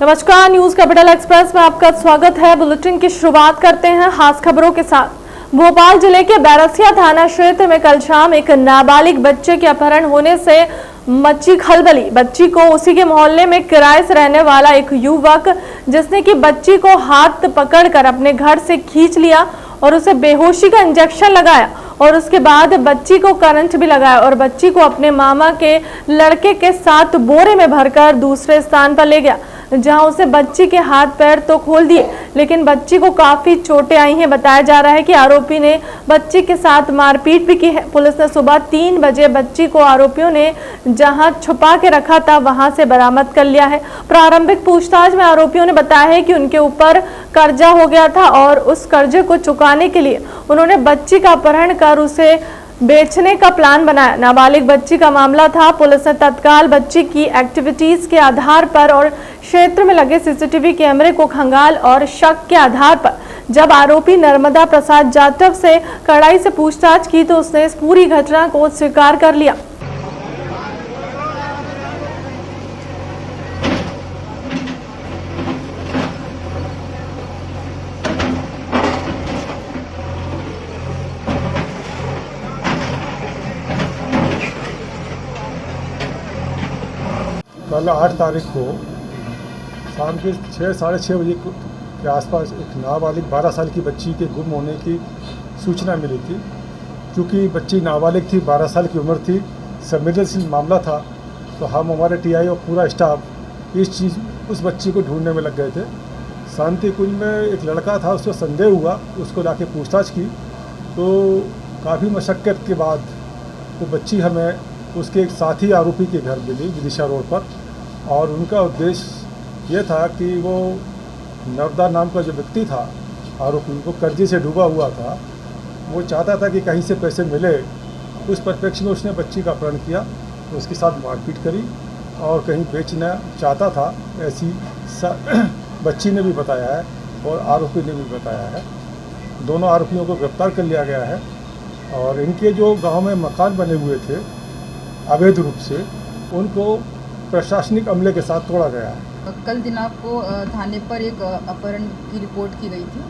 नमस्कार, news capital express में आपका स्वागत है। बुलेटिन की शुरुआत करते हैं खास खबरों के साथ। भोपाल जिले के बैरसिया थाना क्षेत्र में कल शाम एक नाबालिग बच्चे के अपहरण होने से मची खलबली। बच्ची को उसी के मोहल्ले में किराए से रहने वाला एक युवक, जिसने कि बच्ची को हाथ पकड़कर अपने घर से खींच लिया और उसे बेहोशी का इंजेक्शन लगाया और उसके बाद बच्ची को करंट भी लगाया और बच्ची को अपने मामा के लड़के के साथ बोरे में भरकर दूसरे स्थान पर ले गया, जहां उसे बच्ची के हाथ पैर तो खोल दिए, लेकिन बच्ची को काफी चोटें आई हैं। बताया जा रहा है कि आरोपी ने बच्ची के साथ मारपीट भी की है। पुलिस ने सुबह 3 बजे बच्ची को आरोपियों ने जहां छुपा के रखा था वहां से बरामद कर लिया है। प्रारंभिक पूछताछ में आरोपियों ने बताया है कि उनके ऊपर कर्जा हो गया था और उस कर्जे को चुकाने के लिए उन्होंने बच्ची का अपहरण कर उसे बेचने का प्लान बनाया। नाबालिग बच्ची का मामला था। पुलिस ने तत्काल बच्ची की एक्टिविटीज के आधार पर और क्षेत्र में लगे सीसीटीवी कैमरे को खंगाल और शक के आधार पर जब आरोपी नर्मदा प्रसाद जाटव से कड़ाई से पूछताछ की तो उसने इस पूरी घटना को स्वीकार कर लिया। कल 8 तारीख को शाम के 6-6:30 बजे के आसपास एक नाबालिग 12 साल की बच्ची के गुम होने की सूचना मिली थी। क्योंकि बच्ची नाबालिग थी, 12 साल की उम्र थी, संवेदनशील मामला था, तो हम हमारे टीआई और पूरा स्टाफ उस बच्ची को ढूंढने में लग गए थे। शांति कुंज में एक लड़का था, उसको संदेह हुआ, उसको लाके पूछताछ की तो काफ़ी मशक्क़त के बाद वो बच्ची हमें उसके एक साथी आरोपी के घर मिली विदिशा रोड पर, और उनका उद्देश्य ये था कि वो नर्मदा नाम का जो व्यक्ति था आरोपी, वो कर्जे से डूबा हुआ था, वो चाहता था कि कहीं से पैसे मिले। उस परिप्रेक्ष्य में उसने बच्ची का अपहरण किया, उसके साथ मारपीट करी और कहीं बेचना चाहता था, ऐसी बच्ची ने भी बताया है और आरोपी ने भी बताया है। दोनों आरोपियों को गिरफ्तार कर लिया गया है और इनके जो गांव में मकान बने हुए थे अवैध रूप से, उनको प्रशासनिक अमले के साथ तोड़ा गया है। कल दिनांक को थाने पर एक अपहरण की रिपोर्ट की गई थी।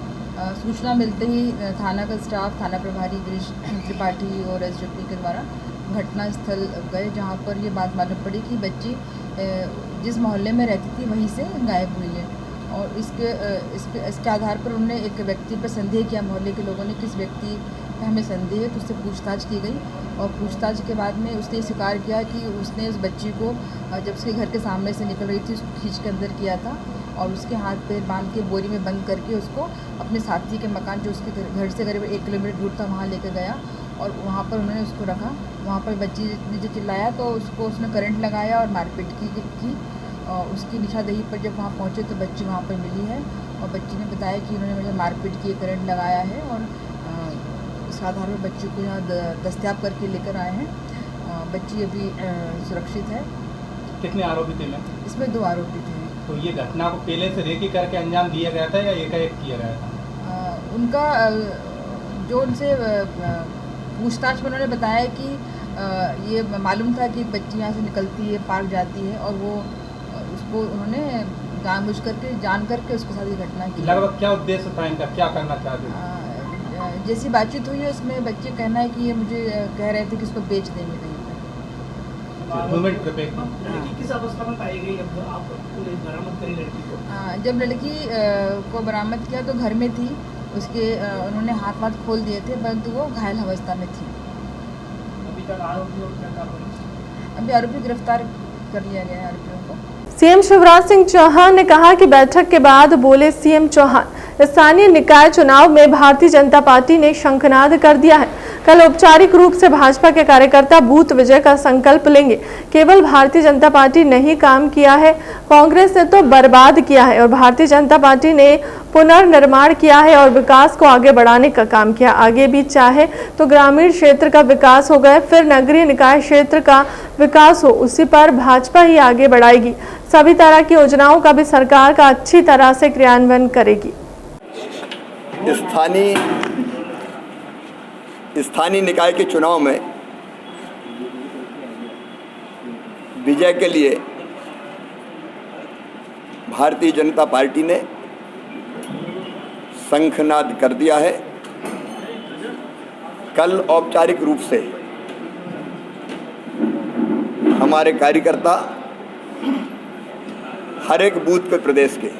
सूचना मिलते ही थाना का स्टाफ, थाना प्रभारी गिरीश त्रिपाठी और एसडीपी के द्वारा घटना स्थल गए, जहां पर ये बात मालूम पड़ी कि बच्ची जिस मोहल्ले में रहती थी वहीं से गायब हुई है। और इसके आधार पर उन्होंने एक व्यक्ति पर संदेह किया, मोहल्ले के लोगों ने किस व्यक्ति पर हमें संदेह है, तो उससे पूछताछ की गई और पूछताछ के बाद में उसने स्वीकार किया कि उसने उस बच्ची को जब उसके घर के सामने से निकल रही थी उसको खींच के अंदर किया था और उसके हाथ पैर बांध के बोरी में बंद करके उसको अपने साथी के मकान, जो उसके घर से करीब 1 किलोमीटर दूर था, वहाँ लेकर गया और वहाँ पर उन्होंने उसको रखा। वहाँ पर बच्ची ने जो चिल्लाया तो उसने करंट लगाया और मारपीट की। और उसकी निशानदेही पर जब वहाँ पहुँचे तो बच्ची वहाँ पर मिली है और बच्ची ने बताया कि उन्होंने मुझे मारपीट की, करंट लगाया है और इस आधार पर बच्ची को यहाँ दस्तयाब करके लेकर आए हैं। बच्ची अभी सुरक्षित है। कितने आरोपी थे मैम? इसमें 2 आरोपी थे। तो ये घटना को पहले से रेकी करके अंजाम दिया गया था या एकाएक किया गया था? उनका जो उनसे पूछताछ में उन्होंने बताया कि ये मालूम था कि बच्ची यहाँ से निकलती है, पार्क जाती है और वो उसको उन्होंने जानबूझ करके, जान करके उसके साथ ये घटना की। लगभग क्या उद्देश्य था इनका, क्या करना चाहते थे? जैसी बातचीत हुई है उसमें बच्चे कहना है कि ये मुझे कह रहे थे कि इसको बेच देंगे कहीं पर। लड़की किस अवस्था में पाई गई जब आप बरामद करी लड़की को? जब लड़की को बरामद किया तो घर में थी, उसके उन्होंने हाथ खोल दिए थे, परंतु वो घायल अवस्था में थी। अभी तक आरोपियों क्या कार्रवाई? अभी आरोपी गिरफ्तार कर लिया गया है आरोपियों को। सीएम शिवराज सिंह चौहान ने कहा कि बैठक के बाद बोले सीएम चौहान, स्थानीय निकाय चुनाव में भारतीय जनता पार्टी ने शंखनाद कर दिया है। कल औपचारिक रूप से भाजपा के कार्यकर्ता बूथ विजय का संकल्प लेंगे। केवल भारतीय जनता पार्टी नहीं काम किया है, कांग्रेस ने तो बर्बाद किया है और भारतीय जनता पार्टी ने पुनर्निर्माण किया है और विकास को आगे बढ़ाने का काम किया। आगे भी चाहे तो ग्रामीण क्षेत्र का विकास हो गए, फिर नगरीय निकाय क्षेत्र का विकास हो, उसी पर भाजपा ही आगे बढ़ाएगी। सभी तरह की योजनाओं का भी सरकार का अच्छी तरह से क्रियान्वयन करेगी। स्थानीय निकाय के चुनाव में विजय के लिए भारतीय जनता पार्टी ने शंखनाद कर दिया है। कल औपचारिक रूप से हमारे कार्यकर्ता हर एक बूथ पे प्रदेश के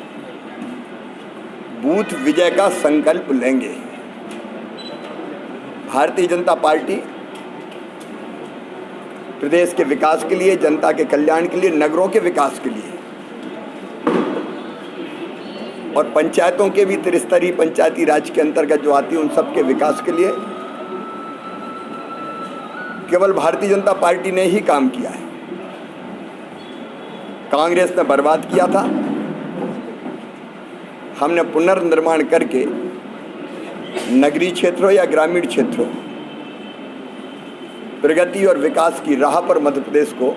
बूथ विजय का संकल्प लेंगे। भारतीय जनता पार्टी प्रदेश के विकास के लिए, जनता के कल्याण के लिए, नगरों के विकास के लिए और पंचायतों के भी त्रिस्तरीय पंचायती राज के अंतर्गत जो आती है उन सब के विकास के लिए केवल भारतीय जनता पार्टी ने ही काम किया है। कांग्रेस ने बर्बाद किया था, हमने पुनर्निर्माण करके नगरीय क्षेत्रों या ग्रामीण क्षेत्रों प्रगति और विकास की राह पर मध्य प्रदेश को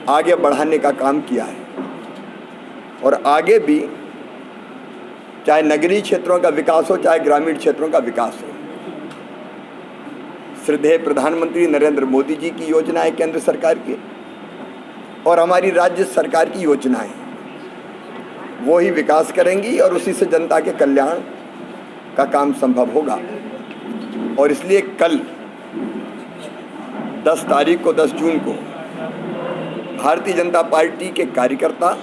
आगे बढ़ाने का काम किया है और आगे भी चाहे नगरीय क्षेत्रों का विकास हो चाहे ग्रामीण क्षेत्रों का विकास हो। श्रद्धेय प्रधानमंत्री नरेंद्र मोदी जी की योजनाएं केंद्र सरकार की और हमारी राज्य सरकार की योजनाएं वो ही विकास करेंगी और उसी से जनता के कल्याण का काम संभव होगा। और इसलिए कल 10 तारीख को 10 जून को भारतीय जनता पार्टी के कार्यकर्ता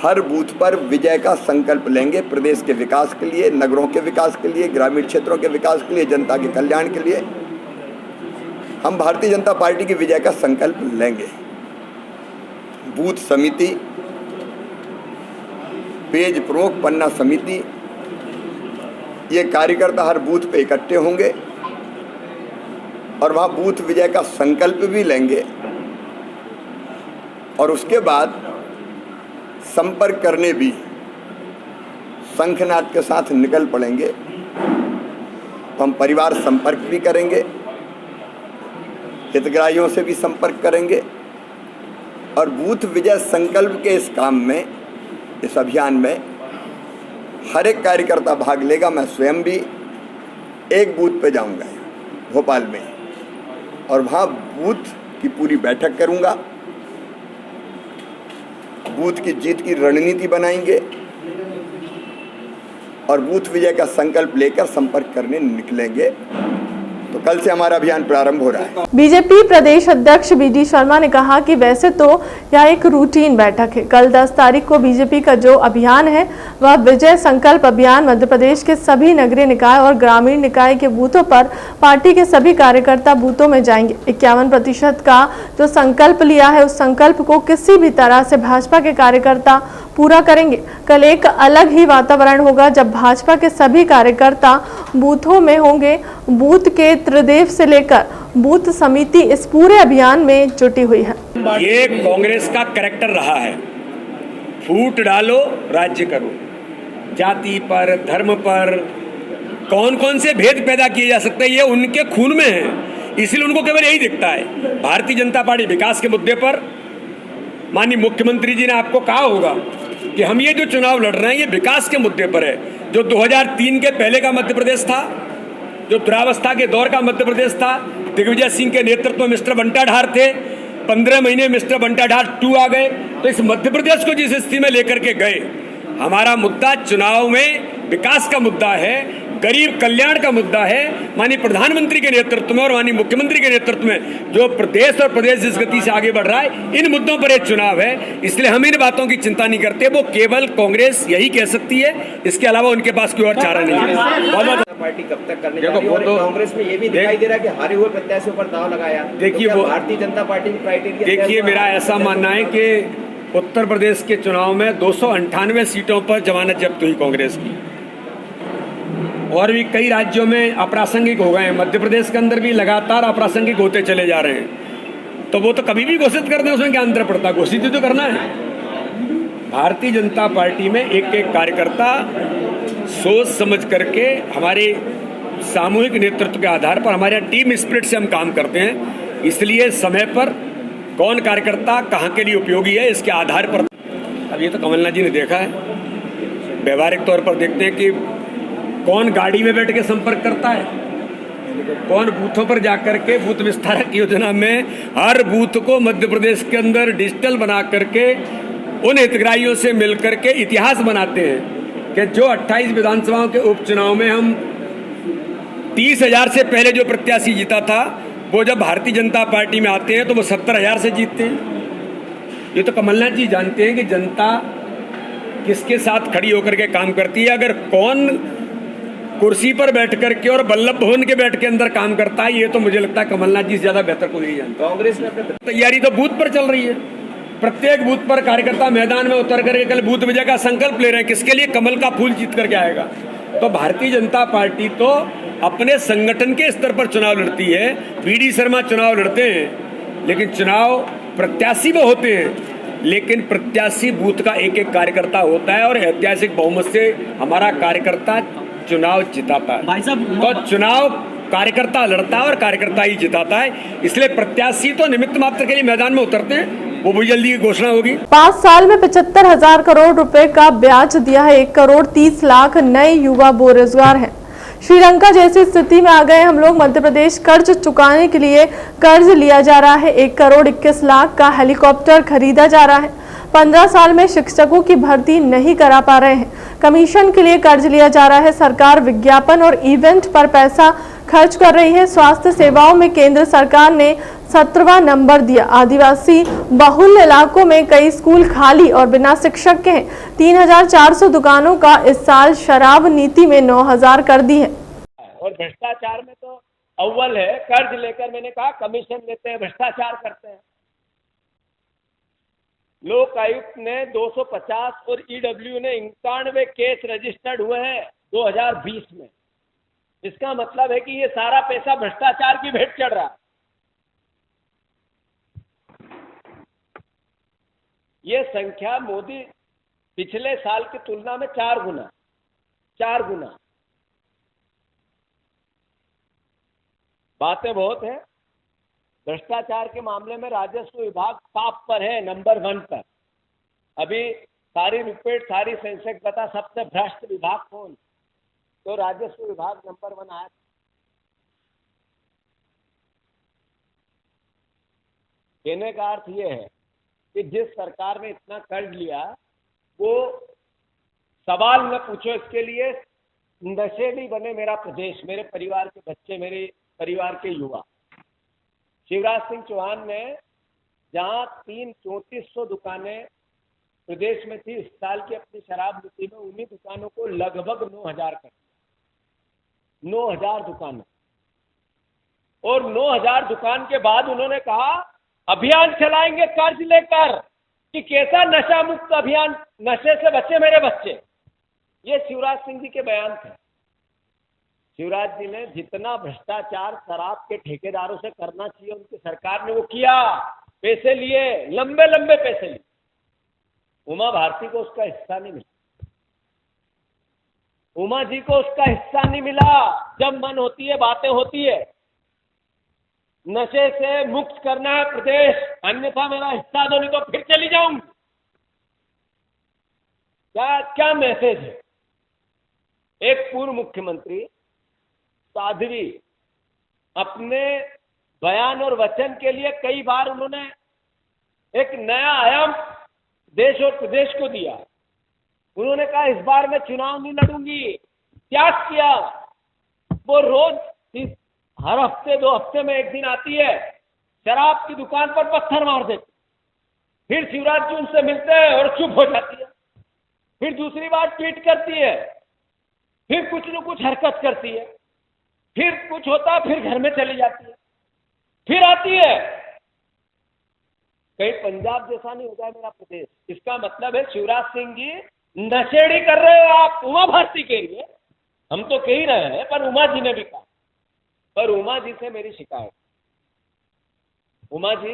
हर बूथ पर विजय का संकल्प लेंगे। प्रदेश के विकास के लिए, नगरों के विकास के लिए, ग्रामीण क्षेत्रों के विकास के लिए, जनता के कल्याण के लिए हम भारतीय जनता पार्टी की विजय का संकल्प लेंगे। बूथ समिति, पेज प्रमुख, पन्ना समिति, ये कार्यकर्ता हर बूथ पे इकट्ठे होंगे और वहाँ बूथ विजय का संकल्प भी लेंगे और उसके बाद संपर्क करने भी शंखनाद के साथ निकल पड़ेंगे। हम परिवार संपर्क भी करेंगे, हितग्राहियों से भी संपर्क करेंगे और बूथ विजय संकल्प के इस काम में, इस अभियान में हर एक कार्यकर्ता भाग लेगा। मैं स्वयं भी एक बूथ पे जाऊंगा भोपाल में और वहाँ बूथ की पूरी बैठक करूंगा, बूथ की जीत की रणनीति बनाएंगे और बूथ विजय का संकल्प लेकर संपर्क करने निकलेंगे। तो कल से हमारा अभियान प्रारंभ हो रहा है। बीजेपी प्रदेश अध्यक्ष बीडी शर्मा ने कहा कि वैसे तो यह एक रूटीन बैठक है। कल 10 तारीख को बीजेपी का जो अभियान है वह विजय संकल्प अभियान मध्य प्रदेश के सभी नगरीय निकाय और ग्रामीण निकाय के बूथों पर पार्टी के सभी कार्यकर्ता बूथों में जाएंगे। 51% का जो संकल्प लिया है उस संकल्प को किसी भी तरह से भाजपा के कार्यकर्ता पूरा करेंगे। कल एक अलग ही वातावरण होगा जब भाजपा के सभी कार्यकर्ता बूथों में होंगे। बूथ के त्रिदेव से लेकर बूथ समिति इस पूरे अभियान में जुटी हुई है। ये कांग्रेस का कैरेक्टर रहा है, फूट डालो राज्य करो। जाति पर, धर्म पर कौन कौन से भेद पैदा किए जा सकते हैं ये उनके खून में है, इसलिए उनको केवल यही दिखता है। भारतीय जनता पार्टी विकास के मुद्दे पर माननीय मुख्यमंत्री जी ने आपको कहा होगा कि हम ये जो चुनाव लड़ रहे हैं ये विकास के मुद्दे पर है। जो 2003 के पहले का मध्य प्रदेश था, जो दुरावस्था के दौर का मध्य प्रदेश था, दिग्विजय सिंह के नेतृत्व में मिस्टर बंटाढार थे, 15 महीने मिस्टर बंटाढार 2 आ गए। तो इस मध्य प्रदेश को जिस स्थिति में लेकर के गए, हमारा मुद्दा चुनाव में विकास का मुद्दा है, गरीब कल्याण का मुद्दा है। माननीय प्रधानमंत्री के नेतृत्व में और माननीय मुख्यमंत्री के नेतृत्व में जो प्रदेश और प्रदेश जिस गति से आगे बढ़ रहा है, इन मुद्दों पर एक चुनाव है। इसलिए हम इन बातों की चिंता नहीं करते। वो केवल कांग्रेस यही कह सकती है, इसके अलावा उनके पास कोई और चारा नहीं है। पार्टी कब तक करने जा रही है? और कांग्रेस में ये भी दिखाई दे रहा है कि हारे हुए प्रत्याशियों पर दांव लगाया। देखिए, वो भारतीय जनता पार्टी की क्राइटेरिया, देखिए मेरा ऐसा मानना है कि उत्तर प्रदेश के चुनाव में 298 सीटों पर जमानत जब्त हुई कांग्रेस की और भी कई राज्यों में अप्रासंगिक हो गए हैं। मध्य प्रदेश के अंदर भी लगातार अप्रासंगिक होते चले जा रहे हैं। तो वो तो कभी भी घोषित कर दें, उसमें क्या अंतर पड़ता है? घोषित तो करना है। भारतीय जनता पार्टी में एक एक कार्यकर्ता सोच समझ करके हमारे सामूहिक नेतृत्व के आधार पर, हमारे टीम स्पिरिट से हम काम करते हैं। इसलिए समय पर कौन कार्यकर्ता कहाँ के लिए उपयोगी है इसके आधार पर, अब ये तो कमलनाथ जी ने देखा है। व्यवहारिक तौर पर देखते हैं कि कौन गाड़ी में बैठ के संपर्क करता है, कौन बूथों पर जाकर के बूथ विस्तारक योजना में हर बूथ को मध्य प्रदेश के अंदर डिजिटल बना करके उन हितग्राहियों से मिलकर के इतिहास बनाते हैं कि जो 28 विधानसभाओं के उपचुनाव में हम 30,000 से पहले जो प्रत्याशी जीता था, वो जब भारतीय जनता पार्टी में आते हैं तो वो 70,000 से जीतते हैं। ये तो कमलनाथ जी जानते हैं कि जनता किसके साथ खड़ी होकर के काम करती है। अगर कौन कुर्सी पर बैठ करके और वल्लभ भवन के बैठ के अंदर काम करता है, ये तो मुझे लगता है कमलनाथ जी से ज्यादा बेहतर कोई नहीं जानता। कांग्रेस ने अपने तैयारी तो बूथ पर चल रही है। प्रत्येक बूथ पर कार्यकर्ता मैदान में उतर करके कल बूथ विजय का संकल्प ले रहे हैं। किसके लिए? कमल का फूल जीत करके आएगा। तो भारतीय जनता पार्टी तो अपने संगठन के स्तर पर चुनाव लड़ती है। वीडी शर्मा चुनाव लड़ते हैं, लेकिन चुनाव प्रत्याशी वो होते हैं, लेकिन प्रत्याशी बूथ का एक एक कार्यकर्ता होता है और ऐतिहासिक बहुमत से हमारा कार्यकर्ता चुनाव जिताता है। भाई साहब, तो चुनाव कार्यकर्ता लड़ता है और कार्यकर्ता ही जिताता है। इसलिए प्रत्याशी तो निमित्त मात्र के लिए मैदान में उतरते हैं, वो भी जल्दी घोषणा होगी। 5 साल में 75,000 करोड़ रुपए का ब्याज दिया है। 1,30,00,000 नए युवा बेरोजगार हैं। श्रीलंका जैसी स्थिति में आ गए हम लोग। मध्य प्रदेश कर्ज चुकाने के लिए कर्ज लिया जा रहा है। 1,21,00,000 का हेलीकॉप्टर खरीदा जा रहा है। 15 साल में शिक्षकों की भर्ती नहीं करा पा रहे हैं। कमीशन के लिए कर्ज लिया जा रहा है। सरकार विज्ञापन और इवेंट पर पैसा खर्च कर रही है। स्वास्थ्य सेवाओं में केंद्र सरकार ने 17वां नंबर दिया। आदिवासी बहुल इलाकों में कई स्कूल खाली और बिना शिक्षक के हैं। 3,400 दुकानों का इस साल शराब नीति में 9,000 कर दी है। और भ्रष्टाचार में तो अव्वल है। कर्ज लेकर मैंने कहा कमीशन लेते हैं, भ्रष्टाचार करते हैं। लोक आयुक्त ने 250 और ईडब्ल्यू ने 91 केस रजिस्टर्ड हुए हैं 2020 में। इसका मतलब है कि ये सारा पैसा भ्रष्टाचार की भेंट चढ़ रहा है। ये संख्या मोदी पिछले साल की तुलना में 4 गुना। बातें बहुत हैं। भ्रष्टाचार के मामले में राजस्व विभाग टॉप पर है, नंबर 1 पर। अभी सारी रिपोर्ट, सारी सेंसेक्स बता सबसे भ्रष्ट विभाग कौन, तो राजस्व विभाग नंबर 1 आया। कहने का अर्थ ये है कि जिस सरकार ने इतना कर्ज लिया, वो सवाल न पूछो इसके लिए नशेड़ी बने मेरा प्रदेश, मेरे परिवार के बच्चे, मेरे परिवार के युवा। शिवराज सिंह चौहान ने जहां 3400 दुकानें प्रदेश में थी इस साल की अपनी शराब नीति में, उन्हीं दुकानों को लगभग 9,000 कर दिया। 9,000 दुकानें। और 9,000 दुकान के बाद उन्होंने कहा अभियान चलाएंगे कर्ज लेकर कि कैसा नशा मुक्त अभियान, नशे से बचे मेरे बच्चे। ये शिवराज सिंह जी के बयान थे। शिवराज जी ने जितना भ्रष्टाचार शराब के ठेकेदारों से करना चाहिए उनकी सरकार ने वो किया। पैसे लिए, लंबे लंबे पैसे लिए। उमा भारती को उसका हिस्सा नहीं मिला। उमा जी को उसका हिस्सा नहीं मिला। जब मन होती है बातें होती है। नशे से मुक्त करना है प्रदेश, अन्यथा मेरा हिस्सा दो नहीं तो फिर चली जाऊंगी। क्या मैसेज है। एक पूर्व मुख्यमंत्री साध्वी अपने बयान और वचन के लिए कई बार उन्होंने एक नया आयाम देश और प्रदेश को दिया। उन्होंने कहा इस बार मैं चुनाव नहीं लड़ूंगी, त्याग किया। वो रोज हर हफ्ते 2 हफ्ते में एक दिन आती है, शराब की दुकान पर पत्थर मार देती। फिर शिवराज जी उनसे मिलते हैं और चुप हो जाती है। फिर दूसरी बार ट्वीट करती है, फिर कुछ न कुछ हरकत करती है, फिर कुछ होता है, फिर घर में चली जाती है, फिर आती है। कहीं पंजाब जैसा नहीं हो जाए मेरा प्रदेश। इसका मतलब है शिवराज सिंह जी नशेड़ी कर रहे हो आप उमा भारती के लिए। हम तो कह ही रहे हैं, पर उमा जी ने भी कहा। पर उमा जी से मेरी शिकायत, उमा जी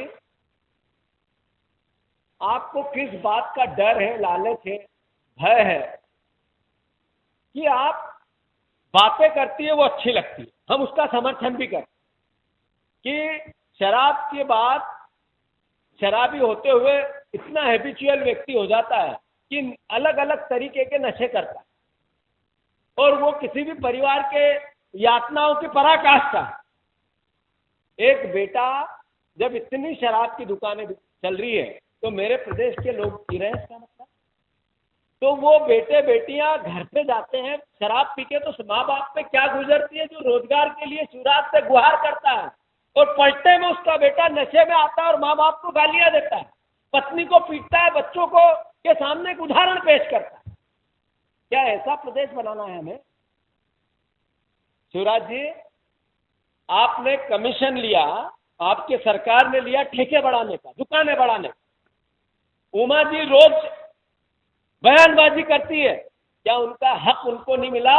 आपको किस बात का डर है, लालच है, भय है कि आप बातें करती है वो अच्छी लगती है, हम उसका समर्थन भी करते कि शराब के बाद शराबी होते हुए इतना हैबिचुअल व्यक्ति हो जाता है कि अलग अलग तरीके के नशे करता है और वो किसी भी परिवार के यातनाओं की पराकाष्ठा। एक बेटा जब इतनी शराब की दुकानें चल रही है तो मेरे प्रदेश के लोग पी रहे हैं इसका मतलब। तो वो बेटे बेटियां घर पे जाते हैं शराब पी के, तो माँ बाप पे क्या गुजरती है, जो रोजगार के लिए शुरुआत से गुहार करता है और पलटे में उसका बेटा नशे में आता है और माँ बाप को गालियां देता है, पत्नी को पीटता है, बच्चों को के सामने एक उदाहरण पेश करता है। क्या ऐसा प्रदेश बनाना है हमें? शिवराज जी, आपने कमीशन लिया, आपके सरकार ने लिया ठेके बढ़ाने का, दुकानें बढ़ाने का। उमा जी रोज बयानबाजी करती है, क्या उनका हक उनको नहीं मिला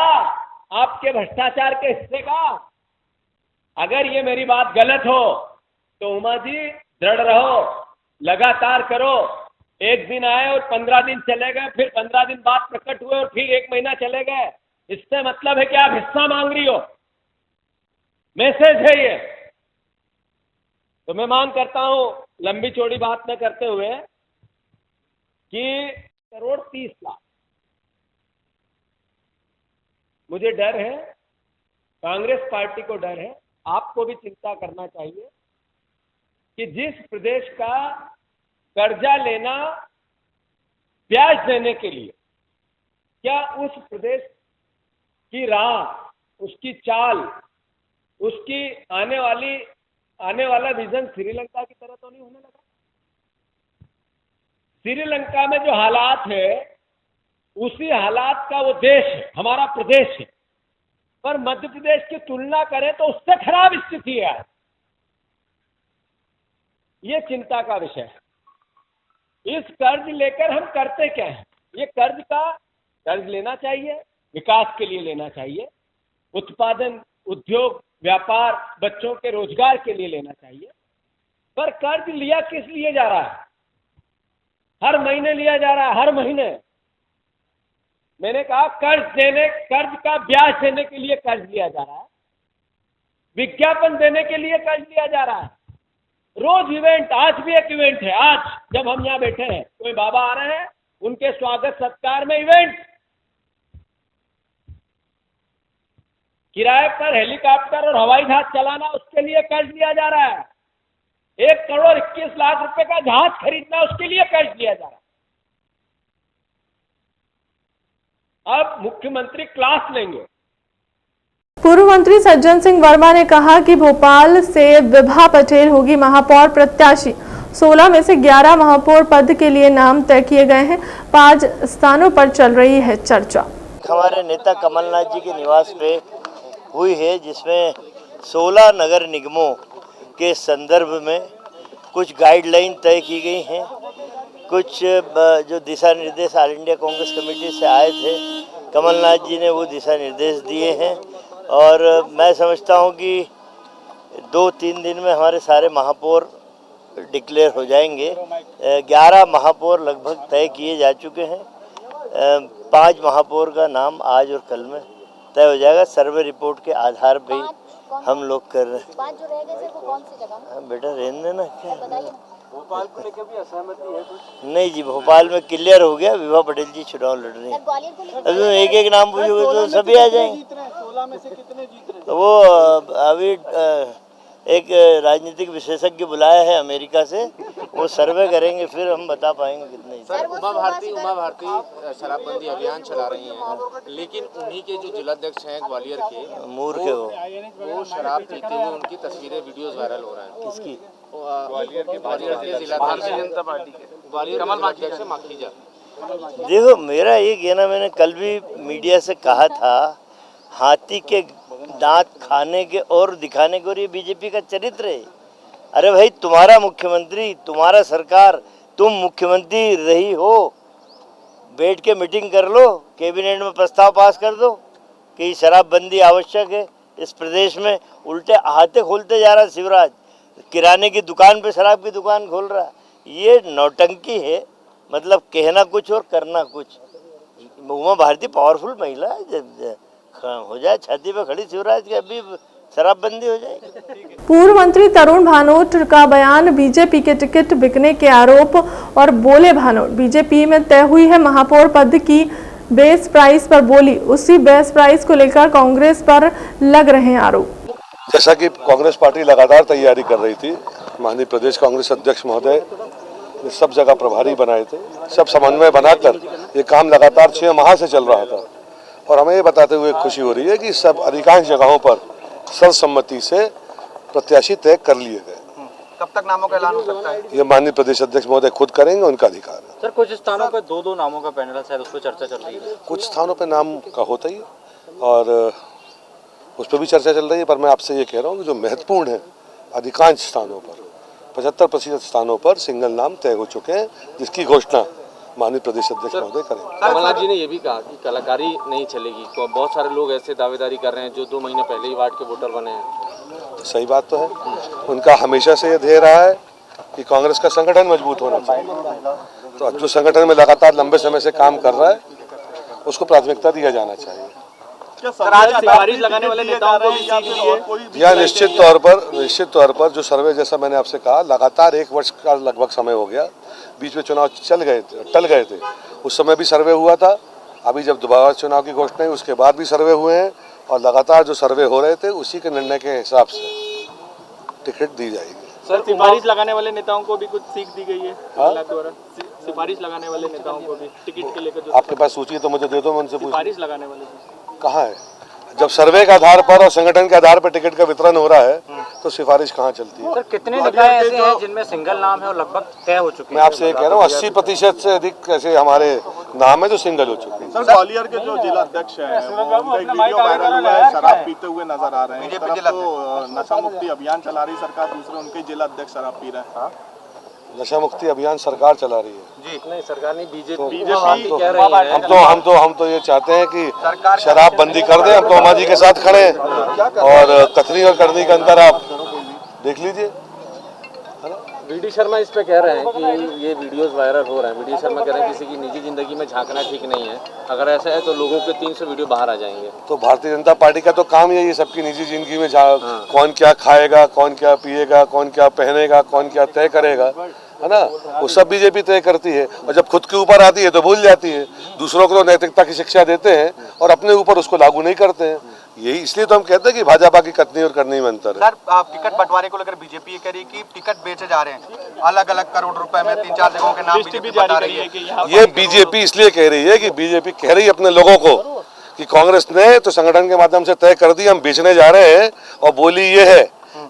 आपके भ्रष्टाचार के हिस्से का? अगर ये मेरी बात गलत हो तो उमा जी दृढ़ रहो, लगातार करो। एक दिन आए और 15 दिन चले गए, फिर 15 दिन बाद प्रकट हुए और फिर 1 महीना चले गए, इससे मतलब है कि आप हिस्सा मांग रही हो। मैसेज है ये। तो मैं मांग करता हूं, लंबी चौड़ी बात न करते हुए, कि 1,30,00,000, मुझे डर है, कांग्रेस पार्टी को डर है, आपको भी चिंता करना चाहिए कि जिस प्रदेश का कर्जा लेना ब्याज देने के लिए, क्या उस प्रदेश की राह, उसकी चाल, उसकी आने वाला विजन श्रीलंका की तरह तो नहीं होने लगा? श्रीलंका में जो हालात है उसी हालात का वो देश है, हमारा प्रदेश है, पर मध्य प्रदेश की तुलना करें तो उससे खराब स्थिति है। ये चिंता का विषय है। इस कर्ज लेकर हम करते क्या है? ये कर्ज लेना चाहिए, विकास के लिए लेना चाहिए, उत्पादन, उद्योग, व्यापार, बच्चों के रोजगार के लिए लेना चाहिए, पर कर्ज लिया किस लिए जा रहा है? हर महीने लिया जा रहा है, हर महीने। मैंने कहा कर्ज का ब्याज देने के लिए कर्ज लिया जा रहा है, विज्ञापन देने के लिए कर्ज लिया जा रहा है, रोज इवेंट। आज भी एक इवेंट है, आज जब हम यहाँ बैठे हैं कोई बाबा आ रहे हैं, उनके स्वागत सत्कार में इवेंट। किराए पर हेलीकॉप्टर और हवाई जहाज चलाना, उसके लिए कर्ज लिया जा रहा है। 1,21,00,000 रुपए का जहाज खरीदना, उसके लिए कर्ज लिया जा रहा है। अब मुख्यमंत्री क्लास लेंगे। पूर्व मंत्री सज्जन सिंह वर्मा ने कहा कि भोपाल से विभा पटेल होगी महापौर प्रत्याशी। 16 में से 11 महापौर पद के लिए नाम तय किए गए हैं। 5 स्थानों पर चल रही है चर्चा। हमारे नेता कमलनाथ जी के निवास पे हुई है, जिसमें 16 नगर निगमों के संदर्भ में कुछ गाइडलाइन तय की गई हैं। कुछ जो दिशा निर्देश ऑल इंडिया कांग्रेस कमेटी से आए थे, कमलनाथ जी ने वो दिशा निर्देश दिए हैं और मैं समझता हूँ कि 2-3 दिन में हमारे सारे महापौर डिक्लेयर हो जाएंगे। 11 महापौर लगभग तय किए जा चुके हैं। 5 महापौर का नाम आज और कल में तय हो जाएगा। सर्वे रिपोर्ट के आधार पे हम लोग कर रहे हैं। 5 जो रह गए थे वो कौन सी जगह? बेटा रहने देना क्या, भोपाल को लेकर भी असहमति है कुछ? नहीं जी, भोपाल में क्लियर हो गया, विभा पटेल जी चुनाव लड़ रही हैं। ग्वालियर को लेकर अभी एक नाम पूछोगे तो सभी आ जाएंगे। 16 में से कितने जीत रहे? तो वो अभी एक राजनीतिक विशेषज्ञ बुलाया है अमेरिका से, वो सर्वे करेंगे, फिर हम बता पाएंगे कितने। सर, उमा भारती शराबबंदी अभियान चला रही हैं, लेकिन उन्हीं के जो जिलाध्यक्ष हैं ग्वालियर के, मूर्ख है वो शराब पीते हुए उनकी तस्वीरें, वीडियोस वायरल हो रहा है। किसकी? ग्वालियर के जिलाध्यक्ष, जनता पार्टी के ग्वालियर जिलाध्यक्ष माखीजा। देखो, मेरा ये कहना, मैंने कल भी मीडिया से कहा था, हाथी के दांत खाने के और दिखाने के, और ये बीजेपी का चरित्र है। अरे भाई, तुम्हारा मुख्यमंत्री, तुम्हारा सरकार, तुम मुख्यमंत्री रही हो, बैठ के मीटिंग कर लो, कैबिनेट में प्रस्ताव पास कर दो कि शराबबंदी आवश्यक है इस प्रदेश में। उल्टे हाथे खोलते जा रहा शिवराज, किराने की दुकान पे शराब की दुकान खोल रहा। ये नौटंकी है, मतलब कहना कुछ और करना कुछ। उमा भारती पावरफुल महिला है, हो जाए छाती पे खड़ी शिवराज के, अभी शराबबंदी हो जाएगी। पूर्व मंत्री तरुण भानोट का बयान, बीजेपी के टिकट बिकने के आरोप। और बोले भानोट, बीजेपी में तय हुई है महापौर पद की बेस प्राइस पर बोली, उसी बेस प्राइस को लेकर कांग्रेस पर लग रहे हैं आरोप। जैसा कि कांग्रेस पार्टी लगातार तैयारी कर रही थी, माननीय प्रदेश कांग्रेस अध्यक्ष महोदय सब जगह प्रभारी बनाए थे, सब समन्वय बनाकर ये काम लगातार 6 माह से चल रहा था। और हमें ये बताते हुए खुशी हो रही है कि सब अधिकांश जगहों पर सर्वसम्मति से प्रत्याशी तय कर लिए गए। कब तक नामों का ऐलान हो सकता है? ये माननीय प्रदेश अध्यक्ष महोदय खुद करेंगे, उनका अधिकार है। सर कुछ स्थानों पर 2-2 नामों का पैनल है, शायद उस पर चर्चा चल रही है। कुछ स्थानों पर नाम का होता ही है और उस पर भी चर्चा चल रही है, पर मैं आपसे ये कह रहा हूँ कि जो महत्वपूर्ण है, अधिकांश स्थानों पर 75% स्थानों पर सिंगल नाम तय हो चुके हैं, जिसकी घोषणा माननीय प्रदेश अध्यक्ष महोदय करेंगे। कमलनाथ जी ने ये भी कहा कि कलाकारी नहीं चलेगी, तो बहुत सारे लोग ऐसे दावेदारी कर रहे हैं जो 2 महीने पहले ही वार्ड के वोटर बने हैं। तो सही बात तो है, उनका हमेशा से ये ध्येय रहा है कि कांग्रेस का संगठन मजबूत होना चाहिए। तो जो संगठन में लगातार लंबे समय से काम कर रहा है उसको प्राथमिकता दिया जाना चाहिए। सिफारिश लगाने वाले नेताओं को भी सीख दी है। या निश्चित तौर पर जो सर्वे, जैसा मैंने आपसे कहा, लगातार 1 वर्ष का लगभग समय हो गया, बीच में चुनाव टल गए थे, उस समय भी सर्वे हुआ था। अभी जब दोबारा चुनाव की घोषणा हुई उसके बाद भी सर्वे हुए हैं और लगातार जो सर्वे हो रहे थे उसी के निर्णय के हिसाब से टिकट दी जाएगी। सर सिफारिश लगाने वाले नेताओं को भी कुछ सीख दी गई है द्वारा? सिफारिश लगाने वाले नेताओं को भी टिकट के लेकर आपके पास सूची है तो मुझे दे दो, मैं उनसे पूछ। सिफारिश लगाने वाले कहाँ है? जब सर्वे के आधार पर और संगठन के आधार पर टिकट का वितरण हो रहा है तो सिफारिश कहाँ चलती है? सर कितने निकाय ऐसे हैं जिनमें सिंगल नाम है और लगभग तय हो चुके हैं? मैं आपसे ये कह रहा हूँ 80% से अधिक ऐसे हमारे नाम है जो सिंगल हो चुके हैं। सर ग्वालियर के जो जिला अध्यक्ष हैं उनका एक वीडियो वायरल हुआ है, शराब पीते हुए नजर आ रहे हैं। बीजेपी जिला नशा मुक्ति अभियान चला रही सरकार, दूसरे उनके जिला अध्यक्ष शराब पी रहे हैं। नशा मुक्ति अभियान सरकार चला रही है जी नहीं, सरकार नहीं, बीजेपी कह रही है। हम तो ये चाहते हैं कि शराब बंदी कर दें। हम तो अम्मा जी के साथ खड़े हैं और कथनी और करनी का अंतर आप देख लीजिए। वीडी शर्मा इस पे कह रहे हैं कि ये वीडियोस वायरल हो रहे हैं। वीडी शर्मा कह रहे हैं किसी की निजी जिंदगी में झांकना ठीक नहीं है, अगर ऐसा है तो लोगों के 300 वीडियो बाहर आ जाएंगे। तो भारतीय जनता पार्टी का तो काम यही है सबकी निजी जिंदगी में कौन क्या खाएगा, कौन क्या पिएगा, कौन क्या पहनेगा, कौन क्या तय करेगा, है ना, वो सब बीजेपी तय करती है। और जब खुद के ऊपर आती है तो भूल जाती है। दूसरों को तो नैतिकता की शिक्षा देते हैं और अपने ऊपर उसको लागू नहीं करते हैं। यही इसलिए तो हम कहते हैं कि भाजपा की कथनी और करनी में अंतर है। सर टिकट बंटवारे को लेकर बीजेपी ये कह रही है कि टिकट बेचे जा रहे हैं, अलग अलग करोड़ रुपए में 3-4 जगहों के नाम बीजेपी बता रही है। ये बीजेपी इसलिए कह रही है कि बीजेपी कह रही है अपने लोगों को कि कांग्रेस ने तो संगठन के माध्यम से तय कर दी हम बेचने जा रहे हैं और बोली ये है,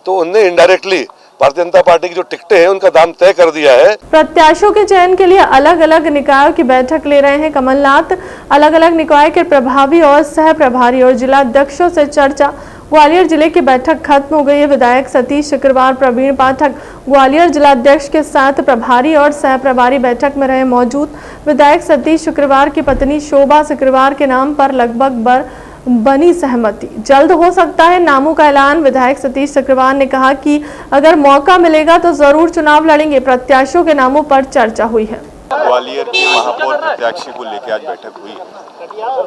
तो उनने इनडायरेक्टली भारतीय जनता पार्टी की जो टिकटें हैं उनका दाम तय कर दिया है। प्रत्याशियों के चयन के लिए अलग अलग निकायों की बैठक ले रहे हैं कमलनाथ। अलग अलग निकाय के प्रभावी और सह प्रभारी और जिला अध्यक्षों से चर्चा। ग्वालियर जिले की बैठक खत्म हो गई है। विधायक सतीश शुक्रवार, प्रवीण पाठक ग्वालियर जिला अध्यक्ष के साथ प्रभारी और सह प्रभारी बैठक में रहे मौजूद। विधायक सतीश शुक्रवार की पत्नी शोभा शुक्रवार के नाम पर लगभग बनी सहमति। जल्द हो सकता है नामों का ऐलान। विधायक सतीश शुक्रवार ने कहा कि अगर मौका मिलेगा तो जरूर चुनाव लड़ेंगे। प्रत्याशियों के नामों पर चर्चा हुई है। ग्वालियर के महापौर प्रत्याशी को लेकर आज बैठक हुई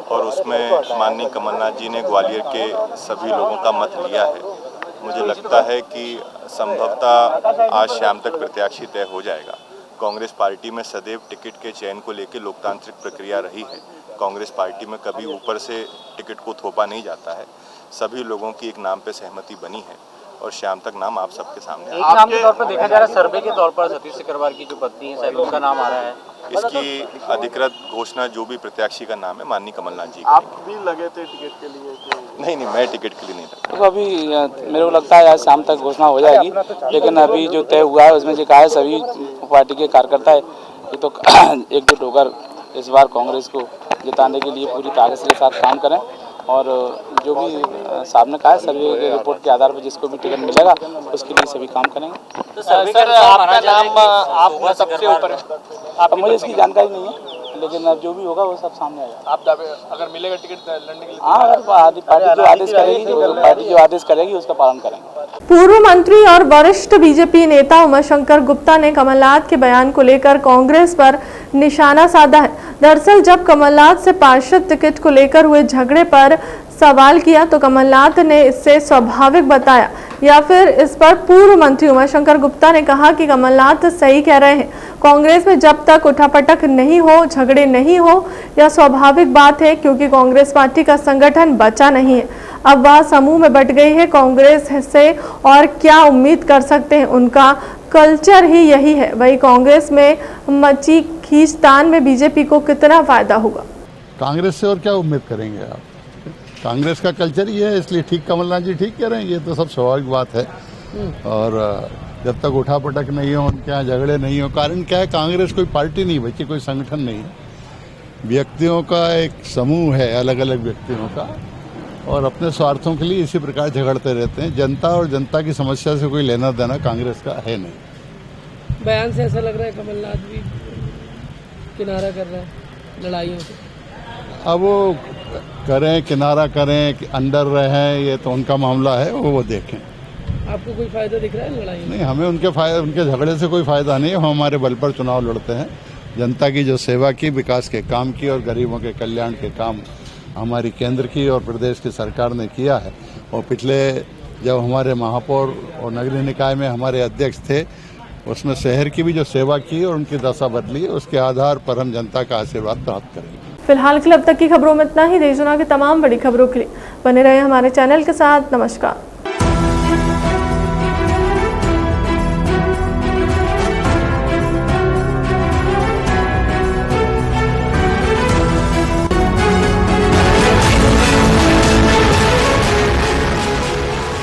और उसमें माननीय कमलनाथ जी ने ग्वालियर के सभी लोगों का मत लिया है। मुझे लगता है कि संभवतः आज शाम तक प्रत्याशी तय हो जाएगा। कांग्रेस पार्टी में सदैव टिकट के चयन को लेकर लोकतांत्रिक प्रक्रिया रही है। कांग्रेस पार्टी में कभी ऊपर से टिकट को थोपा नहीं जाता है। सभी लोगों की एक नाम पे सहमति बनी है और शाम तक नाम आप सबके सामने एक नाम के तौर पर देखा जा रहा है, सर्वे के तौर पर सतीश सिकरवार की जो पत्नी है शायद उनका नाम आ रहा है। इसकी अधिकृत घोषणा जो भी प्रत्याशी का नाम है माननीय कमलनाथ जी। आप भी लगे थे टिकट के लिए? नहीं, मैं टिकट के लिए नहीं लगा। तो अभी मेरे को लगता है आज शाम तक घोषणा हो जाएगी, लेकिन अभी जो तय हुआ है उसमें जो कहा है सभी पार्टी के कार्यकर्ता है ये तो एकजुट होकर इस बार कांग्रेस को जिताने के लिए पूरी ताकत के साथ काम करें और जो भी साहब ने कहा है सर्वे के रिपोर्ट के आधार पर जिसको भी टिकट मिलेगा उसके लिए सभी काम करेंगे। तो सर आपका नाम आप सबसे ऊपर है? अब मुझे इसकी जानकारी नहीं है, लेकिन अब जो भी होगा वो सब सामने आएगा। आप अगर मिलेगा टिकट लड़ने के लिए? हाँ, अगर पार्टी जो आदेश करेगी उसका पालन करेंगे। पूर्व मंत्री और वरिष्ठ बीजेपी नेता उमाशंकर गुप्ता ने कमलनाथ के बयान को लेकर कांग्रेस पर निशाना साधा है। दरअसल जब कमलनाथ से पार्षद टिकट को लेकर हुए झगड़े पर सवाल किया तो कमलनाथ ने इसे स्वाभाविक बताया, या फिर इस पर पूर्व मंत्री उमाशंकर गुप्ता ने कहा कि कमलनाथ सही कह रहे हैं। कांग्रेस में जब तक उठापटक नहीं हो, झगड़े नहीं हो, यह स्वाभाविक बात है क्योंकि कांग्रेस पार्टी का संगठन बचा नहीं है, अब वह समूह में बट गई है। कांग्रेस से और क्या उम्मीद कर सकते हैं? उनका कल्चर ही यही है। वही कांग्रेस में मची खींचतान में बीजेपी को कितना फायदा होगा? कांग्रेस से और क्या उम्मीद करेंगे आप? कांग्रेस का कल्चर ही है, इसलिए ठीक कमलनाथ जी ठीक कह रहे हैं, ये तो सब स्वाभाविक बात है। और जब तक उठा पटक नहीं हो, उनके यहाँ झगड़े नहीं हो, कारण क्या है, कांग्रेस कोई पार्टी नहीं बची, कोई संगठन नहीं, व्यक्तियों का एक समूह है, अलग अलग व्यक्तियों का, और अपने स्वार्थों के लिए इसी प्रकार झगड़ते रहते हैं। जनता और जनता की समस्या से कोई लेना देना कांग्रेस का है नहीं। बयान से ऐसा लग रहा है कमलनाथ भी किनारा कर रहे हैं लड़ाइयों से। अब वो करें, किनारा करें, अंडर रहें, ये तो उनका मामला है, वो देखें। आपको कोई फायदा दिख रहा है लड़ाई में? नहीं, हमें उनके झगड़े से कोई फायदा नहीं है। हम हमारे बल पर चुनाव लड़ते हैं। जनता की जो सेवा की, विकास के काम की और गरीबों के कल्याण के काम हमारी केंद्र की और प्रदेश की सरकार ने किया है। और पिछले जब हमारे महापौर और नगरीय निकाय में हमारे अध्यक्ष थे, उसमें शहर की भी जो सेवा की और उनकी दशा बदली, उसके आधार पर हम जनता का आशीर्वाद प्राप्त करेंगे। फिलहाल के लिए अब तक की खबरों में इतना ही। देश दुनिया की तमाम बड़ी खबरों के लिए बने रहे हमारे चैनल के साथ। नमस्कार।